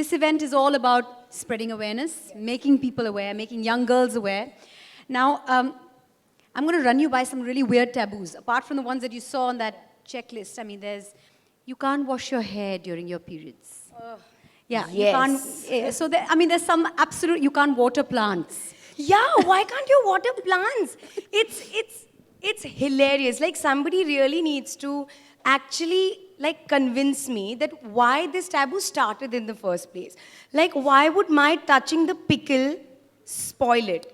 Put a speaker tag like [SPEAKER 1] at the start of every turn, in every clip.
[SPEAKER 1] this event is all about spreading awareness, making people aware, making young girls aware. Now, I'm going to run you by some really weird taboos. Apart from the ones that you saw on that checklist, I mean, you can't wash your hair during your periods. Yeah,
[SPEAKER 2] Yes.
[SPEAKER 1] you can't. So, there's some absolute, you can't water plants.
[SPEAKER 2] Yeah, why can't you water plants? It's hilarious. Like somebody really needs to actually like convince me that why this taboo started in the first place. Like why would my touching the pickle spoil it?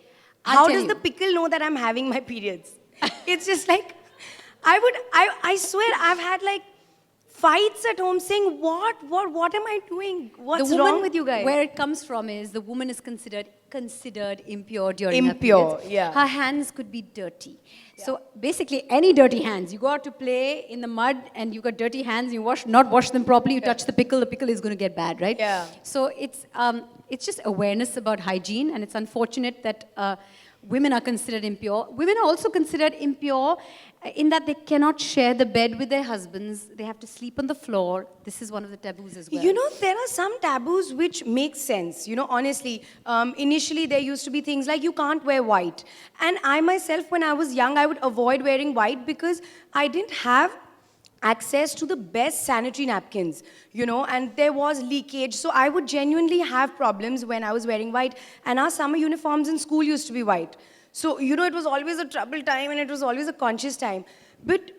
[SPEAKER 1] I'll
[SPEAKER 2] How
[SPEAKER 1] tell
[SPEAKER 2] does
[SPEAKER 1] you.
[SPEAKER 2] the pickle know that I'm having my periods? It's just like I swear I've had like fights at home saying what am I doing? What's
[SPEAKER 1] The woman,
[SPEAKER 2] wrong with you guys?
[SPEAKER 1] Where it comes from is the woman is considered impure during her
[SPEAKER 2] Impure,
[SPEAKER 1] periods.
[SPEAKER 2] yeah.
[SPEAKER 1] Her hands could be dirty. So basically, any dirty hands, you go out to play in the mud and you got dirty hands, you not wash them properly, you touch the pickle is going to get bad, right?
[SPEAKER 2] Yeah.
[SPEAKER 1] So it's just awareness about hygiene, and it's unfortunate that women are considered impure. Women are also considered impure in that they cannot share the bed with their husbands. They have to sleep on the floor. This is one of the taboos as well.
[SPEAKER 2] You know, there are some taboos which make sense. You know, honestly, initially there used to be things like you can't wear white. And I myself, when I was young, I would avoid wearing white because I didn't have access to the best sanitary napkins, you know, and there was leakage. So I would genuinely have problems when I was wearing white. And our summer uniforms in school used to be white. So, you know, it was always a trouble time and it was always a conscious time. But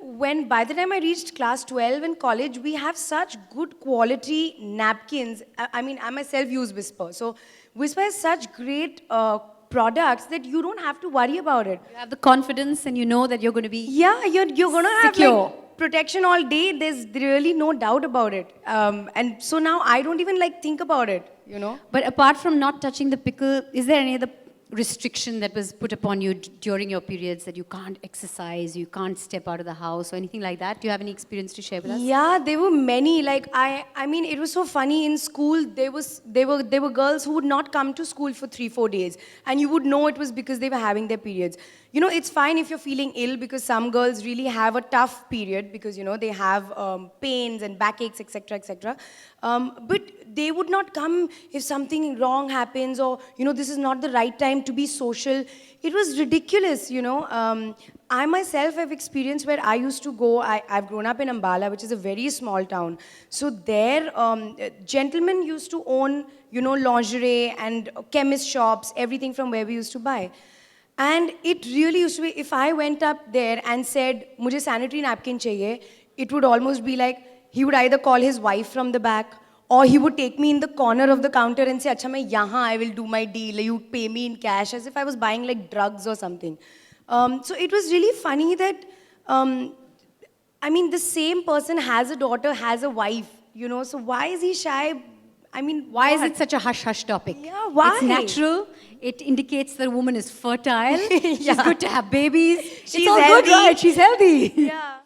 [SPEAKER 2] by the time I reached class 12 in college, we have such good quality napkins. I mean, I myself use Whisper. So Whisper has such great products that you don't have to worry about it.
[SPEAKER 1] You have the confidence and you know that you're going to be
[SPEAKER 2] Yeah, you're going to have
[SPEAKER 1] secure.
[SPEAKER 2] like protection all day. There's really no doubt about it. And so now I don't even like think about it, you know.
[SPEAKER 1] But apart from not touching the pickle, is there any other restriction that was put upon you during your periods that you can't exercise, you can't step out of the house or anything like that? Do you have any experience to share with us?
[SPEAKER 2] Yeah, there were many. Like I mean, it was so funny in school. There were girls who would not come to school for 3-4 days, and you would know it was because they were having their periods. You know, it's fine if you're feeling ill because some girls really have a tough period because you know they have pains and backaches, etc., etc. But they would not come if something wrong happens or you know this is not the right time to be social. It was ridiculous, you know. I myself have experienced where I used to go. I've grown up in Ambala, which is a very small town. So there, gentlemen used to own, you know, lingerie and chemist shops, everything from where we used to buy. And it really used to be, if I went up there and said, "Mujhe sanitary napkin chahiye," it would almost be like he would either call his wife from the back, or he would take me in the corner of the counter and say, "Acha, main yahan, I will do my deal. You pay me in cash," as if I was buying like drugs or something. So it was really funny that, I mean, the same person has a daughter, has a wife, you know. So why is he shy? I mean,
[SPEAKER 1] Why is it such a hush-hush topic?
[SPEAKER 2] Yeah, why?
[SPEAKER 1] It's natural. It indicates that a woman is fertile. She's good to have babies.
[SPEAKER 2] She's
[SPEAKER 1] it's all
[SPEAKER 2] healthy.
[SPEAKER 1] good, right? She's healthy.
[SPEAKER 2] Yeah.